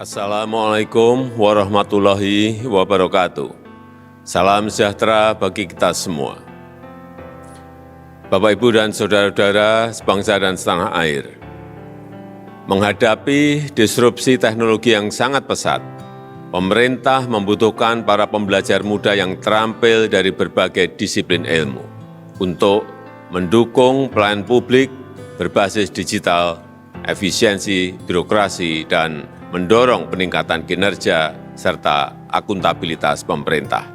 Assalamualaikum warahmatullahi wabarakatuh. Salam sejahtera bagi kita semua. Bapak, Ibu, dan saudara-saudara sebangsa dan setanah air, menghadapi disrupsi teknologi yang sangat pesat, pemerintah membutuhkan para pembelajar muda yang terampil dari berbagai disiplin ilmu untuk mendukung pelayanan publik berbasis digital, efisiensi birokrasi, dan mendorong peningkatan kinerja serta akuntabilitas pemerintah.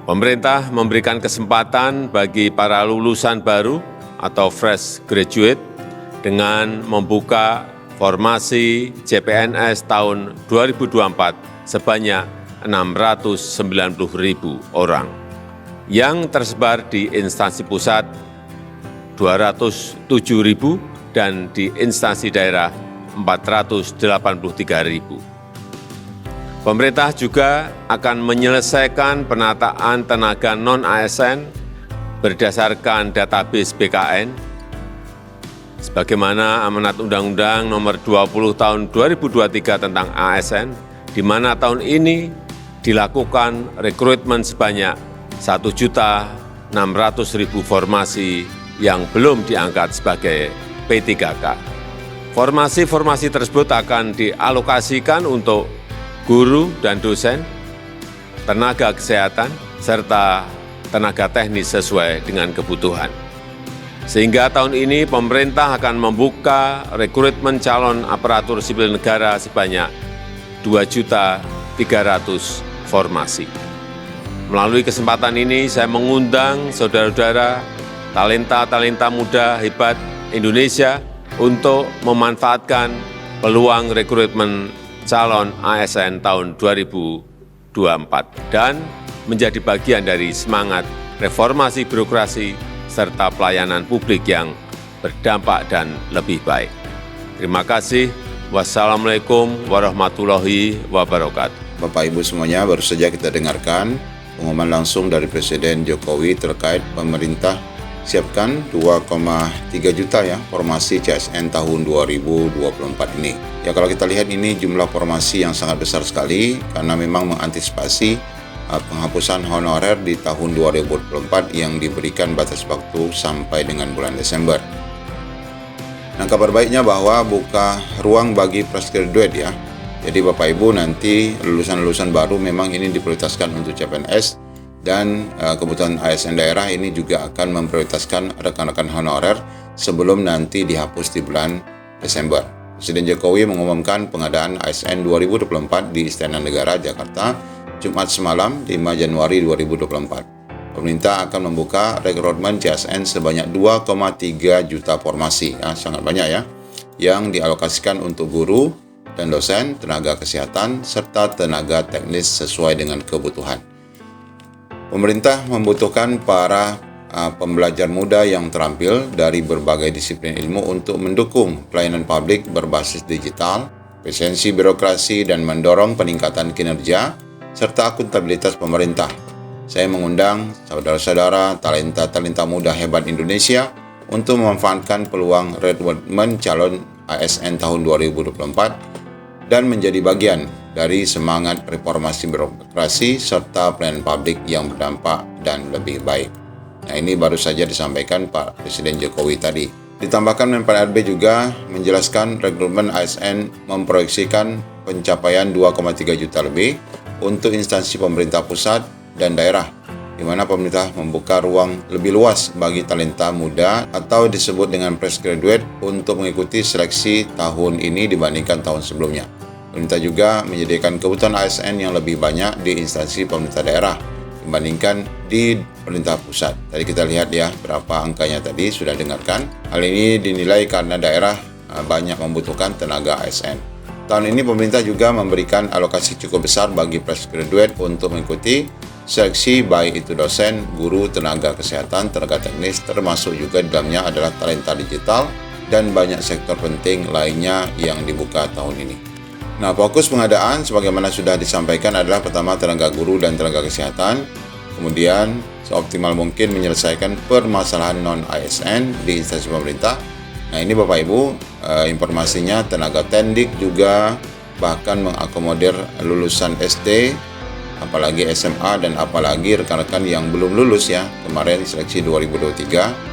Pemerintah memberikan kesempatan bagi para lulusan baru atau fresh graduate dengan membuka formasi CPNS tahun 2024 sebanyak 690.000 orang yang tersebar di instansi pusat 207.000 dan di instansi daerah 483.000. Pemerintah juga akan menyelesaikan penataan tenaga non-ASN berdasarkan database BKN, sebagaimana amanat Undang-Undang Nomor 20 Tahun 2023 tentang ASN, di mana tahun ini dilakukan rekrutmen sebanyak 1.600.000 formasi yang belum diangkat sebagai P3K. Formasi-formasi tersebut akan dialokasikan untuk guru dan dosen, tenaga kesehatan, serta tenaga teknis sesuai dengan kebutuhan. Sehingga tahun ini pemerintah akan membuka rekrutmen calon aparatur sipil negara sebanyak 2.300.000 formasi. Melalui kesempatan ini saya mengundang saudara-saudara talenta-talenta muda hebat Indonesia untuk memanfaatkan peluang rekrutmen calon ASN tahun 2024 dan menjadi bagian dari semangat reformasi birokrasi serta pelayanan publik yang berdampak dan lebih baik. Terima kasih. Wassalamualaikum warahmatullahi wabarakatuh. Bapak Ibu semuanya, baru saja kita dengarkan pengumuman langsung dari Presiden Jokowi terkait pemerintah siapkan 2,3 juta ya formasi CSN tahun 2024 ini. Ya, kalau kita lihat ini jumlah formasi yang sangat besar sekali karena memang mengantisipasi penghapusan honorer di tahun 2024 yang diberikan batas waktu sampai dengan bulan Desember. Nah, kabar baiknya bahwa buka ruang bagi fresh graduate ya. Jadi Bapak Ibu nanti lulusan-lulusan baru memang ini diprioritaskan untuk CPNS, dan kebutuhan ASN daerah ini juga akan memprioritaskan rekan-rekan honorer sebelum nanti dihapus di bulan Desember. Presiden Jokowi mengumumkan pengadaan ASN 2024 di Istana Negara, Jakarta, Jumat semalam 5 Januari 2024. Pemerintah akan membuka rekrutmen CSN sebanyak 2,3 juta formasi, ya, sangat banyak ya, yang dialokasikan untuk guru dan dosen, tenaga kesehatan, serta tenaga teknis sesuai dengan kebutuhan. Pemerintah membutuhkan para pembelajar muda yang terampil dari berbagai disiplin ilmu untuk mendukung pelayanan publik berbasis digital, efisiensi birokrasi, dan mendorong peningkatan kinerja serta akuntabilitas pemerintah. Saya mengundang saudara-saudara talenta-talenta muda hebat Indonesia untuk memanfaatkan peluang rekrutmen calon ASN tahun 2024 dan menjadi bagian dari semangat reformasi birokrasi serta pelayanan publik yang berdampak dan lebih baik. Nah, ini baru saja disampaikan Pak Presiden Jokowi tadi. Ditambahkan Menpan RB juga menjelaskan rekrutmen ASN memproyeksikan pencapaian 2,3 juta lebih untuk instansi pemerintah pusat dan daerah, di mana pemerintah membuka ruang lebih luas bagi talenta muda atau disebut dengan fresh graduate untuk mengikuti seleksi tahun ini dibandingkan tahun sebelumnya. Pemerintah juga menyediakan kebutuhan ASN yang lebih banyak di instansi pemerintah daerah dibandingkan di pemerintah pusat. Tadi kita lihat ya berapa angkanya tadi sudah dengarkan. Hal ini dinilai karena daerah banyak membutuhkan tenaga ASN. Tahun ini pemerintah juga memberikan alokasi cukup besar bagi fresh graduate untuk mengikuti seleksi baik itu dosen, guru, tenaga kesehatan, tenaga teknis, termasuk juga di dalamnya adalah talenta digital dan banyak sektor penting lainnya yang dibuka tahun ini. Nah, fokus pengadaan sebagaimana sudah disampaikan adalah pertama tenaga guru dan tenaga kesehatan, kemudian seoptimal mungkin menyelesaikan permasalahan non-ASN di instansi pemerintah. Nah, ini Bapak Ibu informasinya, tenaga tendik juga bahkan mengakomodir lulusan SD, apalagi SMA, dan apalagi rekan-rekan yang belum lulus ya, kemarin seleksi 2023.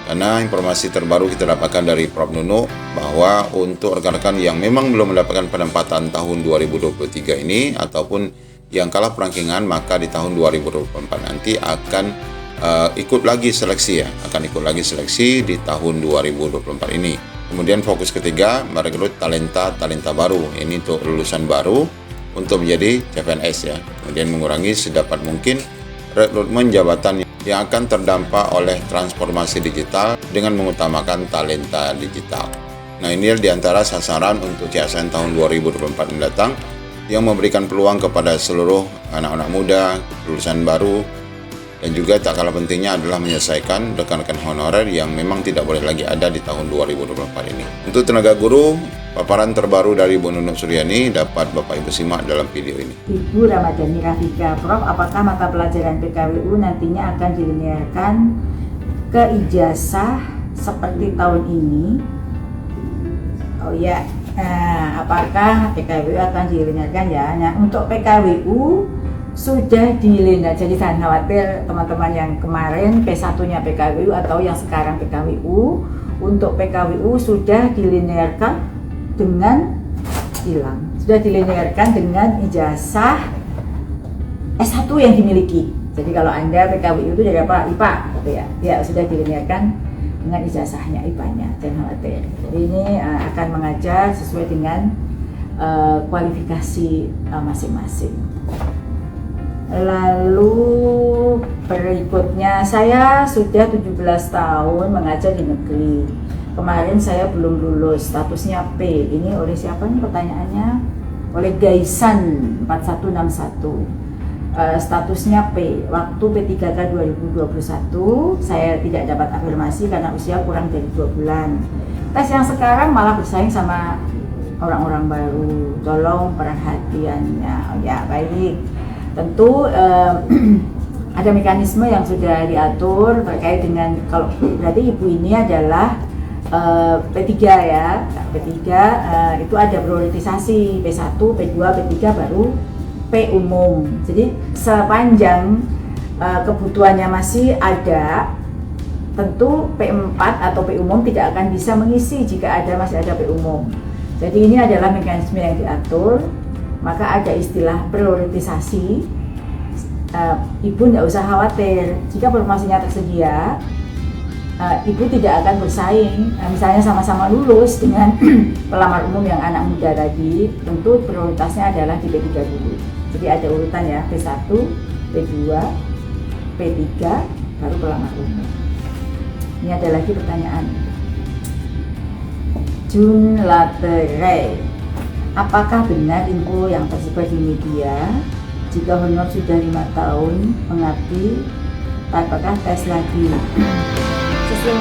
Karena informasi terbaru kita dapatkan dari Prof. Nunu bahwa untuk rekan-rekan yang memang belum mendapatkan penempatan tahun 2023 ini ataupun yang kalah perangkingan, maka di tahun 2024 nanti akan ikut lagi seleksi ya, akan ikut lagi seleksi di tahun 2024 ini. Kemudian fokus ketiga, merekrut talenta baru. Ini untuk lulusan baru untuk menjadi CPNS ya. Kemudian mengurangi sedapat mungkin rekrutmen jabatan yang akan terdampak oleh transformasi digital dengan mengutamakan talenta digital. Nah, ini diantara sasaran untuk CSN tahun 2024 mendatang yang memberikan peluang kepada seluruh anak-anak muda, lulusan baru, dan juga tak kalah pentingnya adalah menyelesaikan rekan-rekan honorer yang memang tidak boleh lagi ada di tahun 2024 ini. Untuk tenaga guru, paparan terbaru dari Bu Nunuk Suryani dapat Bapak Ibu simak dalam video ini. Ibu Ramadhani Rafika, Prof, apakah mata pelajaran PKWU nantinya akan dilinearkan ke ijazah seperti tahun ini? Oh ya, apakah PKWU akan dilinearkan ya? Nah, untuk PKWU sudah dilinear, jadi jangan khawatir teman-teman yang kemarin P1-nya PKWU atau yang sekarang PKWU. Untuk PKWU sudah dilinearkan dengan sudah dilinearkan dengan ijazah S1 yang dimiliki. Jadi kalau Anda PKWU itu dari apa? IPA gitu ya. Ya, sudah dilinearkan dengan ijazahnya, IPA-nya, jangan khawatir. Jadi ini akan mengajar sesuai dengan kualifikasi masing-masing. Lalu berikutnya, saya sudah 17 tahun mengajar di negeri. Kemarin saya belum lulus, statusnya P. Ini oleh siapa nih pertanyaannya? Oleh Gaisan 4161. Statusnya P. Waktu P3K 2021 saya tidak dapat afirmasi karena usia kurang dari 2 bulan. Tes yang sekarang malah bersaing sama orang-orang baru. Tolong perhatiannya. Ya, baik. Tentu ada mekanisme yang sudah diatur terkait dengan, kalau berarti ibu ini adalah P3 ya. P3 itu ada prioritisasi P1, P2, P3 baru P umum. Jadi sepanjang kebutuhannya masih ada, tentu P4 atau P umum tidak akan bisa mengisi jika masih ada P umum. Jadi ini adalah mekanisme yang diatur. Maka ada istilah prioritisasi. Ibu tidak usah khawatir jika informasinya tersedia. Ibu tidak akan bersaing, misalnya sama-sama lulus dengan pelamar umum yang anak muda tadi. Tentu prioritasnya adalah di P3 dulu. Jadi ada urutan ya, P1, P2, P3, baru pelamar umum. Ini ada lagi pertanyaan. Jun Laterai, apakah benar info yang tersebar di media jika honor sudah 5 tahun mengabdi, apakah tes lagi? Sesuai